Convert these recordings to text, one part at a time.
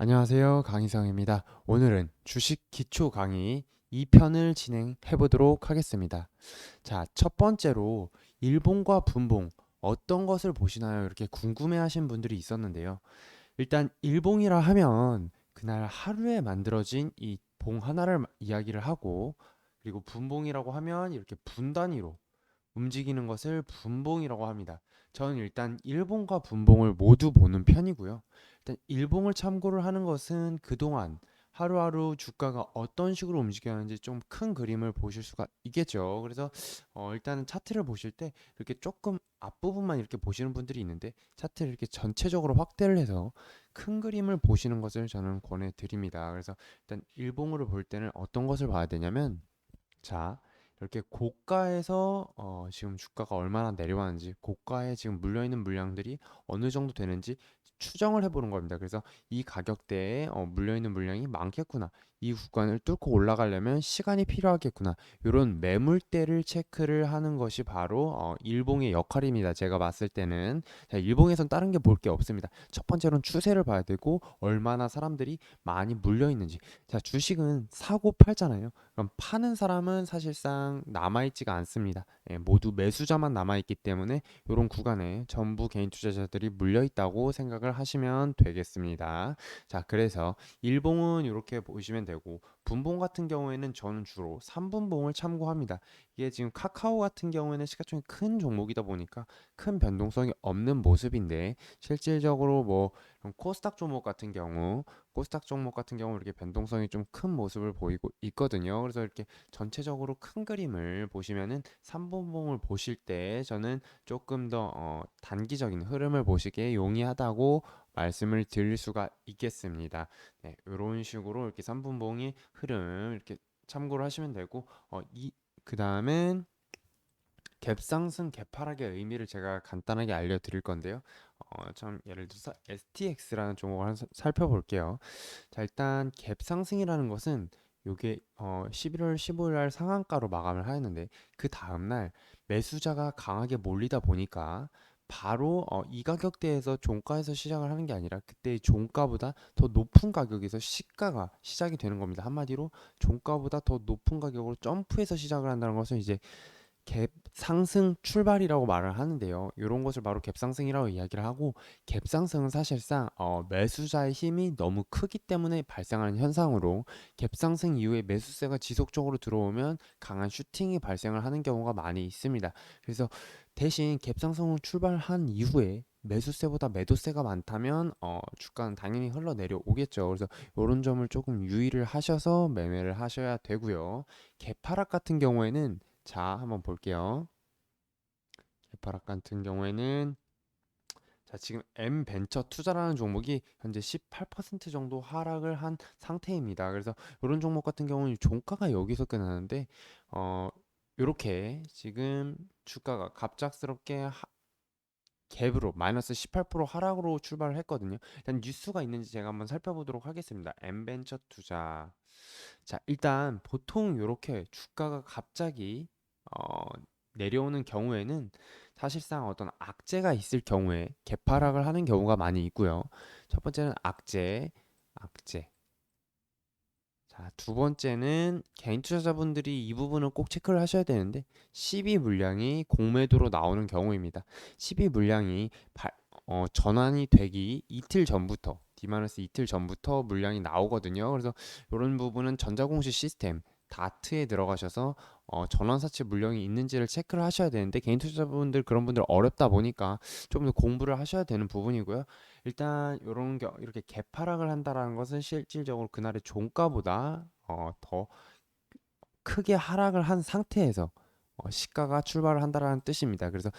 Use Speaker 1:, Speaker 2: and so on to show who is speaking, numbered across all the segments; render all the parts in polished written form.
Speaker 1: 안녕하세요. 강희성입니다. 오늘은 주식 기초 강의 2편을 진행해 보도록 하겠습니다. 자, 첫 번째로 일봉과 분봉 어떤 것을 보시나요? 이렇게 궁금해 하신 분들이 있었는데요. 일단 일봉이라 하면 그날 하루에 만들어진 이 봉 하나를 이야기를 하고, 그리고 분봉이라고 하면 이렇게 분 단위로 움직이는 것을 분봉이라고 합니다. 저는 일단 일봉과 분봉을 모두 보는 편이고요. 일단 일봉을 참고를 하는 것은 그동안 하루하루 주가가 어떤 식으로 움직였는지 좀 큰 그림을 보실 수가 있겠죠. 그래서 일단은 차트를 보실 때 이렇게 조금 앞부분만 이렇게 보시는 분들이 있는데, 차트를 이렇게 전체적으로 확대를 해서 큰 그림을 보시는 것을 저는 권해드립니다. 그래서 일단 일봉으로 볼 때는 어떤 것을 봐야 되냐면, 자, 이렇게 고가에서 지금 주가가 얼마나 내려왔는지, 고가에 지금 물려있는 물량들이 어느 정도 되는지 추정을 해보는 겁니다. 그래서 이 가격대에 물려있는 물량이 많겠구나, 이 구간을 뚫고 올라가려면 시간이 필요하겠구나, 이런 매물대를 체크를 하는 것이 바로 일봉의 역할입니다. 제가 봤을 때는. 자, 일봉에선 다른 게 볼 게 없습니다. 첫 번째로는 추세를 봐야 되고, 얼마나 사람들이 많이 물려있는지. 자, 주식은 사고 팔잖아요. 그럼 파는 사람은 사실상 남아있지가 않습니다. 예, 모두 매수자만 남아있기 때문에 이런 구간에 전부 개인 투자자들이 물려있다고 생각을 하시면 되겠습니다. 자, 그래서 일봉은 이렇게 보시면 되고, 분봉 같은 경우에는 저는 주로 3분봉을 참고합니다. 이게 지금 카카오 같은 경우에는 시가총이 큰 종목이다 보니까 큰 변동성이 없는 모습인데, 실질적으로 뭐 코스닥 종목 같은 경우, 이렇게 변동성이 좀 큰 모습을 보이고 있거든요. 그래서 이렇게 전체적으로 큰 그림을 보시면은 3분봉을 보실 때 저는 조금 더 단기적인 흐름을 보시기에 용이하다고 말씀을 드릴 수가 있겠습니다. 네, 이런 식으로 이렇게 3분봉의 흐름 이렇게 참고를 하시면 되고, 그 다음엔 갭상승 갭하락의 의미를 제가 간단하게 알려드릴 건데요. 참 예를 들어서 STX라는 종목을 살펴볼게요. 자, 일단 갭 상승이라는 것은 요게 11월 15일 날 상한가로 마감을 하였는데, 그 다음 날 매수자가 강하게 몰리다 보니까 바로 이 가격대에서 종가에서 시작을 하는 게 아니라 그때 종가보다 더 높은 가격에서 시가가 시작이 되는 겁니다. 한마디로 종가보다 더 높은 가격으로 점프해서 시작을 한다는 것은 이제 갭 상승 출발이라고 말을 하는데요. 이런 것을 바로 갭 상승이라고 이야기를 하고, 갭 상승은 사실상 매수자의 힘이 너무 크기 때문에 발생하는 현상으로, 갭 상승 이후에 매수세가 지속적으로 들어오면 강한 슈팅이 발생을 하는 경우가 많이 있습니다. 그래서 대신 갭 상승을 출발한 이후에 매수세보다 매도세가 많다면 주가는 당연히 흘러내려오겠죠. 그래서 이런 점을 조금 유의를 하셔서 매매를 하셔야 되고요. 갭 하락 같은 경우에는, 자, 한번 볼게요. 개파락 같은 경우에는, 자, 지금 M 벤처 투자라는 종목이 현재 18% 정도 하락을 한 상태입니다. 그래서 이런 종목 같은 경우는 종가가 여기서 끝나는데, 어, 이렇게 지금 주가가 갑작스럽게 갭으로 마이너스 18% 하락으로 출발을 했거든요. 일단 뉴스가 있는지 제가 한번 살펴보도록 하겠습니다. M 벤처 투자. 자, 일단 보통 이렇게 주가가 갑자기 어, 내려오는 경우에는 사실상 어떤 악재가 있을 경우에 개파락을 하는 경우가 많이 있고요. 첫 번째는 악재. 자, 두 번째는 개인 투자자분들이 이 부분을 꼭 체크를 하셔야 되는데, 12 물량이 공매도로 나오는 경우입니다. 12 물량이 전환이 되기 이틀 전부터, D- 이틀 전부터 물량이 나오거든요. 그래서 이런 부분은 전자공시 시스템 다트에 들어가셔서 전환사채 물량이 있는지를 체크를 하셔야 되는데, 개인 투자자분들 그런 분들 어렵다 보니까 좀 더 공부를 하셔야 되는 부분이고요. 일단 이렇게 개파락을 한다라는 것은 실질적으로 그날의 종가보다 더 크게 하락을 한 상태에서 시가가 출발을 한다라는 뜻입니다. 그래서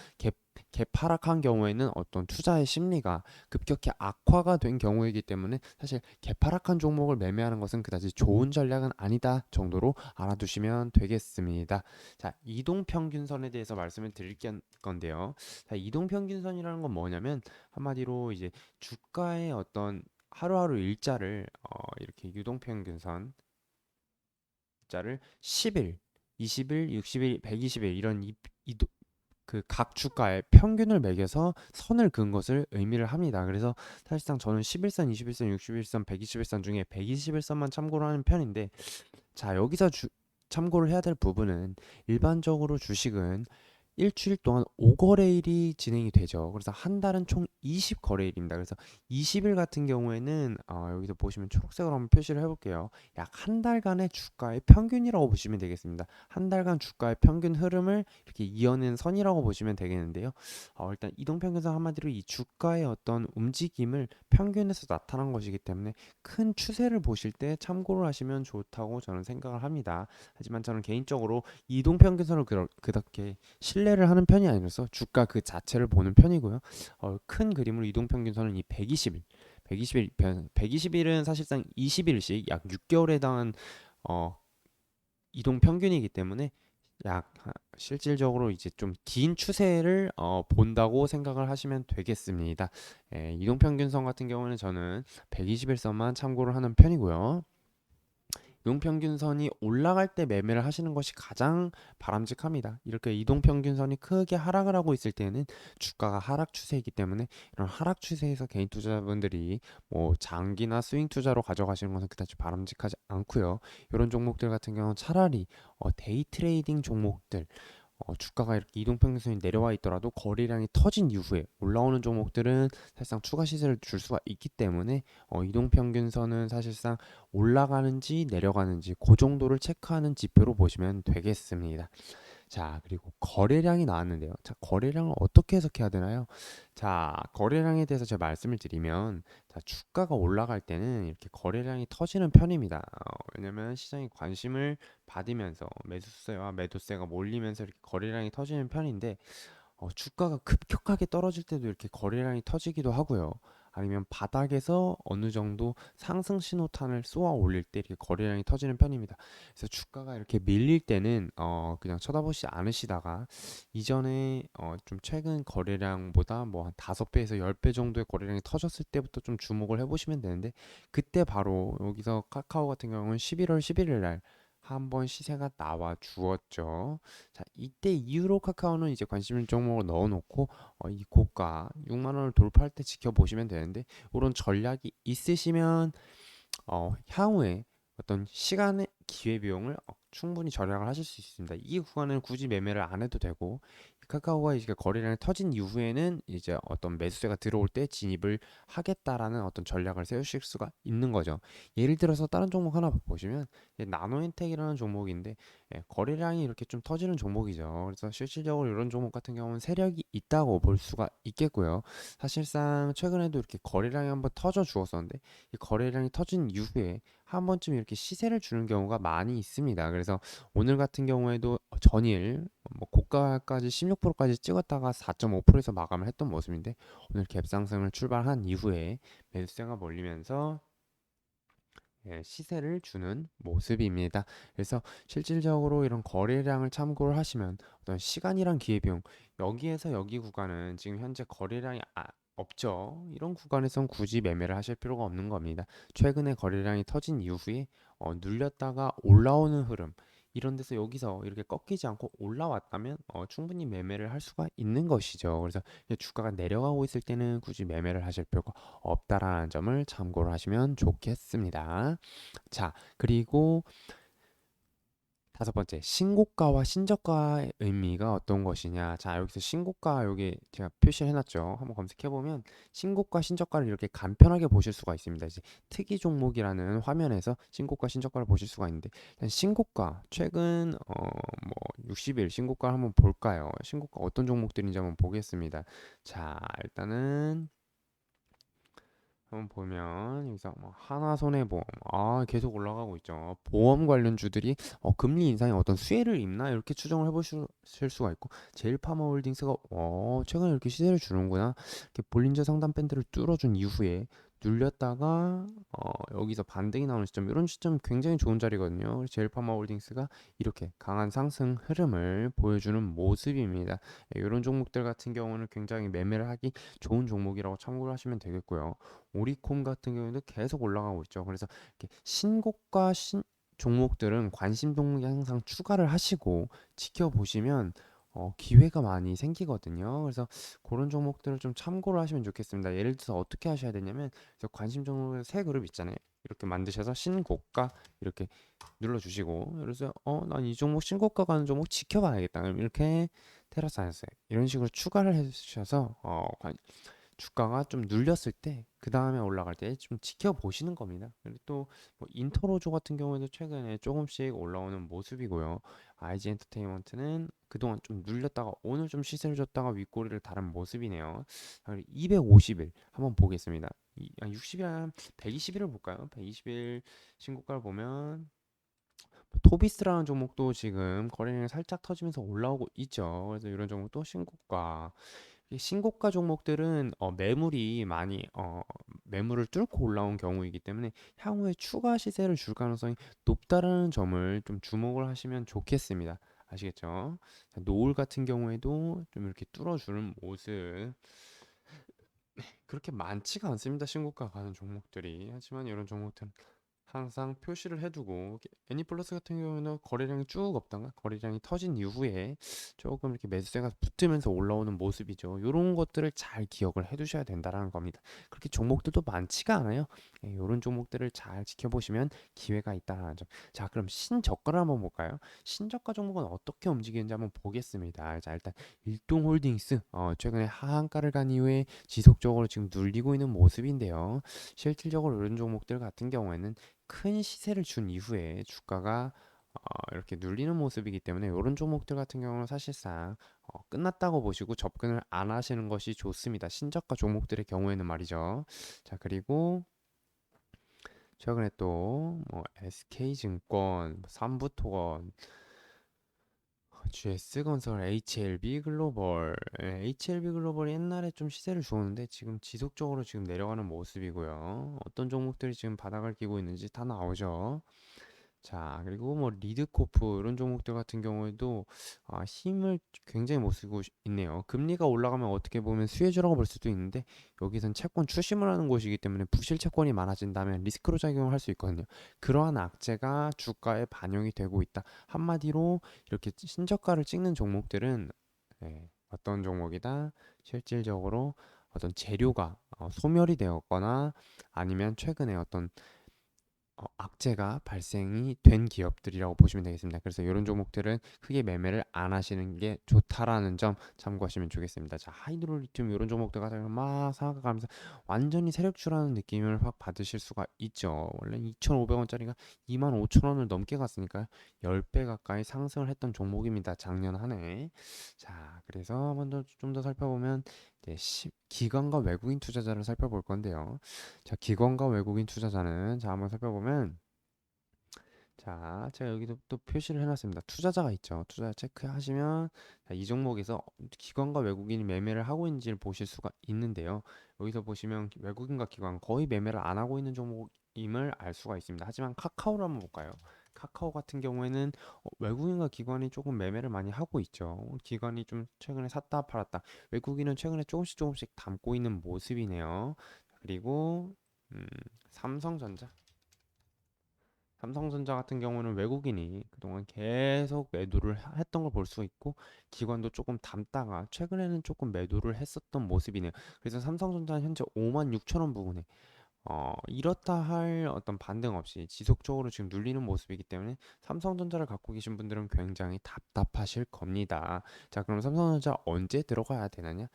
Speaker 1: 개파락한 경우에는 어떤 투자의 심리가 급격히 악화가 된 경우이기 때문에, 사실 개파락한 종목을 매매하는 것은 그다지 좋은 전략은 아니다 정도로 알아두시면 되겠습니다. 자, 이동평균선에 대해서 말씀을 드릴 건데요. 자, 이동평균선이라는 건 뭐냐면, 한마디로 이제 주가의 어떤 하루하루 일자를 이렇게 유동평균선 자를 10일, 20일, 60일, 120일 이런 그 각 주가의 평균을 매겨서 선을 그은 것을 의미를 합니다. 그래서 사실상 저는 11선, 21선, 61선, 121선 중에 121선만 참고를 하는 편인데, 자, 여기서 참고를 해야 될 부분은 일반적으로 주식은 일주일 동안 5거래일이 진행이 되죠. 그래서 한 달은 총 20거래일입니다. 그래서 20일 같은 경우에는 여기서 보시면 초록색으로 한번 표시를 해볼게요. 약 한 달간의 주가의 평균이라고 보시면 되겠습니다. 한 달간 주가의 평균 흐름을 이렇게 이어낸 선이라고 보시면 되겠는데요. 일단 이동평균선 한마디로 이 주가의 어떤 움직임을 평균에서 나타난 것이기 때문에 큰 추세를 보실 때 참고를 하시면 좋다고 저는 생각을 합니다. 하지만 저는 개인적으로 이동평균선을 그렇게 신뢰를 하는 편이 아니라서 주가 그 자체를 보는 편이고요. 큰 그림으로 이동평균선은 이 120일, 120일은 사실상 20일씩 약 6개월에 해당한 어, 이동평균이기 때문에 실질적으로 이제 좀 긴 추세를 본다고 생각을 하시면 되겠습니다. 이동평균선 같은 경우는 저는 121선만 참고를 하는 편이고요. 이동평균선이 올라갈 때 매매를 하시는 것이 가장 바람직합니다. 이렇게 이동평균선이 크게 하락을 하고 있을 때는 주가가 하락 추세이기 때문에 이런 하락 추세에서 개인 투자자분들이 뭐 장기나 스윙 투자로 가져가시는 것은 그다지 바람직하지 않고요. 이런 종목들 같은 경우는 차라리 데이 트레이딩 종목들, 주가가 이렇게 이동평균선이 내려와 있더라도 거래량이 터진 이후에 올라오는 종목들은 사실상 추가 시세를 줄 수가 있기 때문에 이동평균선은 사실상 올라가는지 내려가는지 그 정도를 체크하는 지표로 보시면 되겠습니다. 자, 그리고 거래량이 나왔는데요. 자, 거래량을 어떻게 해석해야 되나요? 자, 거래량에 대해서 제가 말씀을 드리면, 자, 주가가 올라갈 때는 이렇게 거래량이 터지는 편입니다. 왜냐면 시장이 관심을 받으면서 매수세와 매도세가 몰리면서 이렇게 거래량이 터지는 편인데, 주가가 급격하게 떨어질 때도 이렇게 거래량이 터지기도 하고요. 아니면 바닥에서 어느 정도 상승 신호탄을 쏘아 올릴 때 이렇게 거래량이 터지는 편입니다. 그래서 주가가 이렇게 밀릴 때는 그냥 쳐다보지 않으시다가 이전에 좀 최근 거래량보다 뭐 한 5배에서 10배 정도의 거래량이 터졌을 때부터 좀 주목을 해보시면 되는데, 그때 바로 여기서 카카오 같은 경우는 11월 11일 날 한번 시세가 나와 주었죠. 자, 이때 이후로 카카오는 이제 관심 종목을 넣어놓고 이 고가 6만 원을 돌파할 때 지켜보시면 되는데, 이런 전략이 있으시면 향후에 어떤 시간의 기회비용을 충분히 절약을 하실 수 있습니다. 이 구간은 굳이 매매를 안 해도 되고, 카카오가 이제 거래량이 터진 이후에는 이제 어떤 매수세가 들어올 때 진입을 하겠다라는 어떤 전략을 세우실 수가 있는 거죠. 예를 들어서 다른 종목 하나 보시면 나노엔텍이라는 종목인데, 거래량이 이렇게 좀 터지는 종목이죠. 그래서 실질적으로 이런 종목 같은 경우는 세력이 있다고 볼 수가 있겠고요. 사실상 최근에도 이렇게 거래량이 한번 터져 주었었는데, 이 거래량이 터진 이후에 한 번쯤 이렇게 시세를 주는 경우가 많이 있습니다. 그래서 오늘 같은 경우에도 전일 뭐 고가까지 16%까지 찍었다가 4.5%에서 마감을 했던 모습인데, 오늘 갭상승을 출발한 이후에 매수세가 몰리면서 시세를 주는 모습입니다. 그래서 실질적으로 이런 거래량을 참고를 하시면 어떤 시간이란 기회비용, 여기에서 여기 구간은 지금 현재 거래량이 없죠. 이런 구간에선 굳이 매매를 하실 필요가 없는 겁니다. 최근에 거래량이 터진 이후에 눌렸다가 올라오는 흐름, 이런 데서 여기서 이렇게 꺾이지 않고 올라왔다면 충분히 매매를 할 수가 있는 것이죠. 그래서 주가가 내려가고 있을 때는 굳이 매매를 하실 필요가 없다라는 점을 참고를 하시면 좋겠습니다. 자, 그리고 다섯 번째, 신고가와 신저가의 의미가 어떤 것이냐. 자, 여기서 신고가 여기 제가 표시를 해놨죠. 한번 검색해보면 신고가, 신저가를 이렇게 간편하게 보실 수가 있습니다. 이제 특이 종목이라는 화면에서 신고가, 신저가를 보실 수가 있는데, 일단 신고가, 최근 뭐 60일 신고가를 한번 볼까요? 신고가 어떤 종목들인지 한번 보겠습니다. 자, 일단은 한번 보면 여기서 뭐 하나손해보험 계속 올라가고 있죠. 보험 관련주들이 금리 인상에 어떤 수혜를 입나 이렇게 추정을 해보실 수가 있고, 제일파마홀딩스가 최근에 이렇게 시세를 주는구나, 이렇게 볼린저 상단 밴드를 뚫어준 이후에 눌렸다가 여기서 반등이 나오는 시점, 이런 시점 굉장히 좋은 자리거든요. 그래서 제일파마홀딩스가 이렇게 강한 상승 흐름을 보여주는 모습입니다. 이런 종목들 같은 경우는 굉장히 매매를 하기 좋은 종목이라고 참고를 하시면 되겠고요. 오리콤 같은 경우에도 계속 올라가고 있죠. 그래서 이렇게 종목들은 관심 종목에 항상 추가를 하시고 지켜보시면 기회가 많이 생기거든요. 그래서 그런 종목들을 좀 참고를 하시면 좋겠습니다. 예를 들어서 어떻게 하셔야 되냐면 저 관심 종목의 세 그룹 있잖아요. 이렇게 만드셔서 신고가 이렇게 눌러주시고 그래서 난 이 종목 신고가 가는 종목 지켜봐야겠다. 그럼 이렇게 테라사이언스 이런 식으로 추가를 해주셔서 주가가 좀 눌렸을 때 그 다음에 올라갈 때 좀 지켜보시는 겁니다. 그리고 또뭐 인터로조 같은 경우에도 최근에 조금씩 올라오는 모습이고요. IG 엔터테인먼트는 그동안 좀 눌렸다가 오늘 좀 시세를 줬다가 윗꼬리를 달은 모습이네요. 250일 한번 보겠습니다. 60일, 120일을 볼까요? 120일 신고가를 보면 토비스라는 종목도 지금 거래량이 살짝 터지면서 올라오고 있죠. 그래서 이런 종목도 신고가. 이 신고가 종목들은 매물이 많이 매물을 뚫고 올라온 경우이기 때문에 향후에 추가 시세를 줄 가능성이 높다라는 점을 좀 주목을 하시면 좋겠습니다. 아시겠죠? 자, 노을 같은 경우에도 좀 이렇게 뚫어주는 모습 그렇게 많지가 않습니다. 신고가 가는 종목들이. 하지만 이런 종목들은 항상 표시를 해두고 애니플러스 같은 경우는 거래량이 쭉 없다가 거래량이 터진 이후에 조금 이렇게 매수세가 붙으면서 올라오는 모습이죠. 이런 것들을 잘 기억을 해두셔야 된다는 겁니다. 그렇게 종목들도 많지가 않아요. 이런 종목들을 잘 지켜보시면 기회가 있다는 점. 자, 그럼 신저가를 한번 볼까요? 신저가 종목은 어떻게 움직이는지 한번 보겠습니다. 자, 일단 일동홀딩스 최근에 하한가를 간 이후에 지속적으로 지금 눌리고 있는 모습인데요. 실질적으로 이런 종목들 같은 경우에는 큰 시세를 준 이후에 주가가 이렇게 눌리는 모습이기 때문에 이런 종목들 같은 경우는 사실상 끝났다고 보시고 접근을 안 하시는 것이 좋습니다. 신저가 종목들의 경우에는 말이죠. 자, 그리고 최근에 또뭐 SK증권, 삼부토건, GS건설, HLB 글로벌, HLB 글로벌이 옛날에 좀 시세를 주었는데 지금 지속적으로 지금 내려가는 모습이고요. 어떤 종목들이 지금 바닥을 끼고 있는지 다 나오죠. 자, 그리고 뭐 리드코프 이런 종목들 같은 경우에도 힘을 굉장히 못 쓰고 있네요. 금리가 올라가면 어떻게 보면 수혜주라고 볼 수도 있는데 여기선 채권 추심을 하는 곳이기 때문에 부실 채권이 많아진다면 리스크로 작용을 할 수 있거든요. 그러한 악재가 주가에 반영이 되고 있다. 한마디로 이렇게 신저가를 찍는 종목들은 어떤 종목이다 실질적으로 어떤 재료가 소멸이 되었거나 아니면 최근에 어떤 악재가 발생이 된 기업들이라고 보시면 되겠습니다. 그래서 이런 종목들은 크게 매매를 안 하시는 게 좋다라는 점 참고하시면 좋겠습니다. 자, 하이드롤리튬 이런 종목들 같은 경우는 막 상한가가면서 완전히 세력출하는 느낌을 확 받으실 수가 있죠. 원래 2,500원짜리가 25,000원을 넘게 갔으니까 10배 가까이 상승을 했던 종목입니다. 작년 한 해. 자, 그래서 한번 좀 더 살펴보면 이제 기관과 외국인 투자자를 살펴볼 건데요. 자, 기관과 외국인 투자자는 자 한번 살펴보면 자 제가 여기도 또 표시를 해놨습니다. 투자자가 있죠. 투자자 체크하시면 자, 이 종목에서 기관과 외국인이 매매를 하고 있는지를 보실 수가 있는데요. 여기서 보시면 외국인과 기관 거의 매매를 안 하고 있는 종목임을 알 수가 있습니다. 하지만 카카오를 한번 볼까요? 카카오 같은 경우에는 외국인과 기관이 조금 매매를 많이 하고 있죠. 기관이 좀 최근에 샀다 팔았다. 외국인은 최근에 조금씩 담고 있는 모습이네요. 그리고 음, 삼성전자. 삼성전자 같은 경우는 외국인이 그동안 계속 매도를 했던 걸 볼 수 있고 기관도 조금 담다가 최근에는 조금 매도를 했었던 모습이네요. 그래서 삼성전자는 현재 5만 6천 원 부근에 이렇다 할 어떤 반등 없이 지속적으로 지금 눌리는 모습이기 때문에 삼성전자를 갖고 계신 분들은 굉장히 답답하실 겁니다. 자, 그럼 삼성전자 언제 들어가야 되느냐?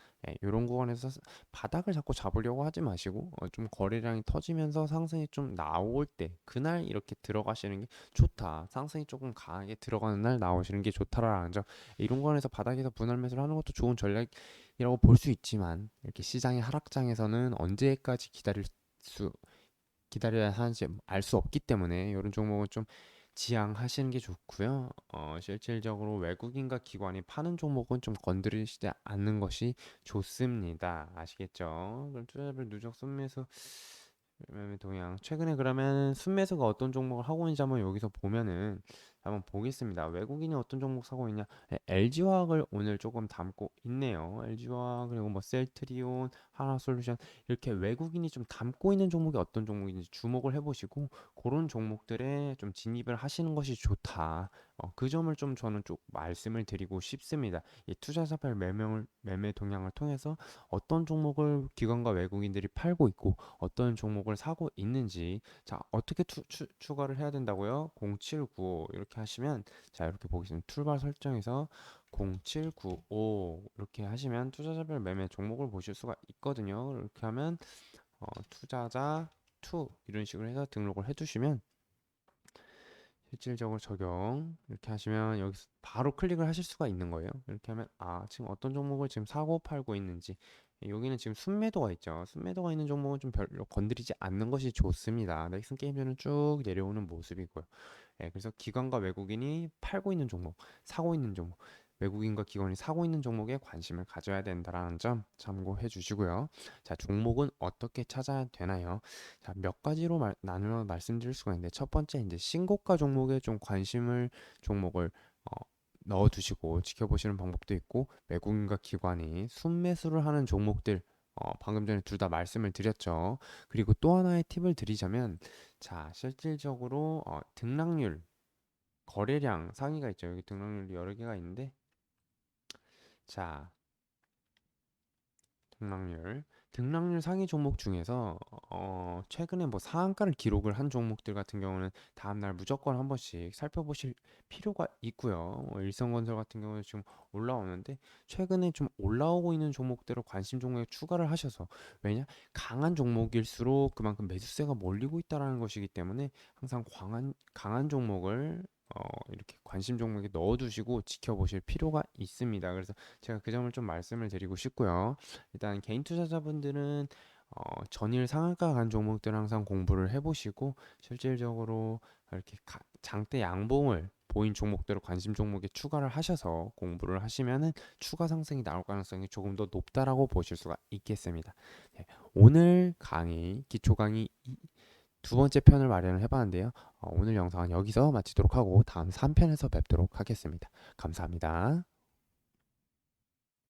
Speaker 1: 이런 구간에서 바닥을 자꾸 잡으려고 하지 마시고 좀 거래량이 터지면서 상승이 좀 나올 때 그날 이렇게 들어가시는 게 좋다. 상승이 조금 강하게 들어가는 날 나오시는 게 좋다라는 점. 이런 구간에서 바닥에서 분할 매수를 하는 것도 좋은 전략이라고 볼 수 있지만 이렇게 시장의 하락장에서는 언제까지 수 기다려야 하는지 알 수 없기 때문에 이런 종목은 좀 지양하시는 게 좋고요. 실질적으로 외국인과 기관이 파는 종목은 좀 건드리지 않는 것이 좋습니다. 아시겠죠? 그럼 투자자별 누적 순매수 동향. 최근에 그러면 순매수가 어떤 종목을 하고 있는지 한번 여기서 보면은 한번 보겠습니다. 외국인이 어떤 종목 사고 있냐? LG화학을 오늘 조금 담고 있네요. LG화학 그리고 뭐 셀트리온, 하나솔루션 이렇게 외국인이 좀 담고 있는 종목이 어떤 종목인지 주목을 해보시고 그런 종목들에 좀 진입을 하시는 것이 좋다. 그 점을 좀 저는 좀 말씀을 드리고 싶습니다. 이 투자자별 매매 동향을 통해서 어떤 종목을 기관과 외국인들이 팔고 있고 어떤 종목을 사고 있는지, 자, 어떻게 추가를 해야 된다고요? 0795 이렇게 하시면, 자, 이렇게 보겠습니다. 툴바 설정에서 0795 이렇게 하시면 투자자별 매매 종목을 보실 수가 있거든요. 이렇게 하면 투자자 2 이런 식으로 해서 등록을 해두시면, 실질적으로 적용 이렇게 하시면 여기서 바로 클릭을 하실 수가 있는 거예요. 이렇게 하면 지금 어떤 종목을 지금 사고 팔고 있는지, 여기는 지금 순매도가 있죠. 순매도가 있는 종목은 좀 별로 건드리지 않는 것이 좋습니다. 넥슨 게임즈는 쭉 내려오는 모습이고요. 그래서 기관과 외국인이 팔고 있는 종목, 사고 있는 종목, 외국인과 기관이 사고 있는 종목에 관심을 가져야 된다는 점 참고해 주시고요. 자, 종목은 어떻게 찾아야 되나요? 자, 몇 가지로 나누어 말씀드릴 수가 있는데, 첫 번째 이제 신고가 종목에 좀 종목을 넣어 두시고 지켜보시는 방법도 있고, 외국인과 기관이 순매수를 하는 종목들, 방금 전에 둘 다 말씀을 드렸죠. 그리고 또 하나의 팁을 드리자면, 자, 실질적으로 등락률, 거래량 상위가 있죠. 여기 등락률이 여러 개가 있는데, 자, 등락률 상위 종목 중에서 최근에 뭐 상한가를 기록을 한 종목들 같은 경우는 다음날 무조건 한 번씩 살펴보실 필요가 있고요. 일성건설 같은 경우는 지금 올라오는데, 최근에 좀 올라오고 있는 종목들을 관심 종목에 추가를 하셔서, 왜냐? 강한 종목일수록 그만큼 매수세가 몰리고 있다는 것이기 때문에 항상 강한 종목을 이렇게 관심 종목에 넣어두시고 지켜보실 필요가 있습니다. 그래서 제가 그 점을 좀 말씀을 드리고 싶고요. 일단 개인 투자자분들은 전일 상한가 간 종목들 항상 공부를 해보시고, 실질적으로 이렇게 장대 양봉을 보인 종목들을 관심 종목에 추가를 하셔서 공부를 하시면은 추가 상승이 나올 가능성이 조금 더 높다라고 보실 수가 있겠습니다. 네, 오늘 강의, 기초 강의 두 번째 편을 마련을 해봤는데요. 오늘 영상은 여기서 마치도록 하고 다음 3편에서 뵙도록 하겠습니다. 감사합니다.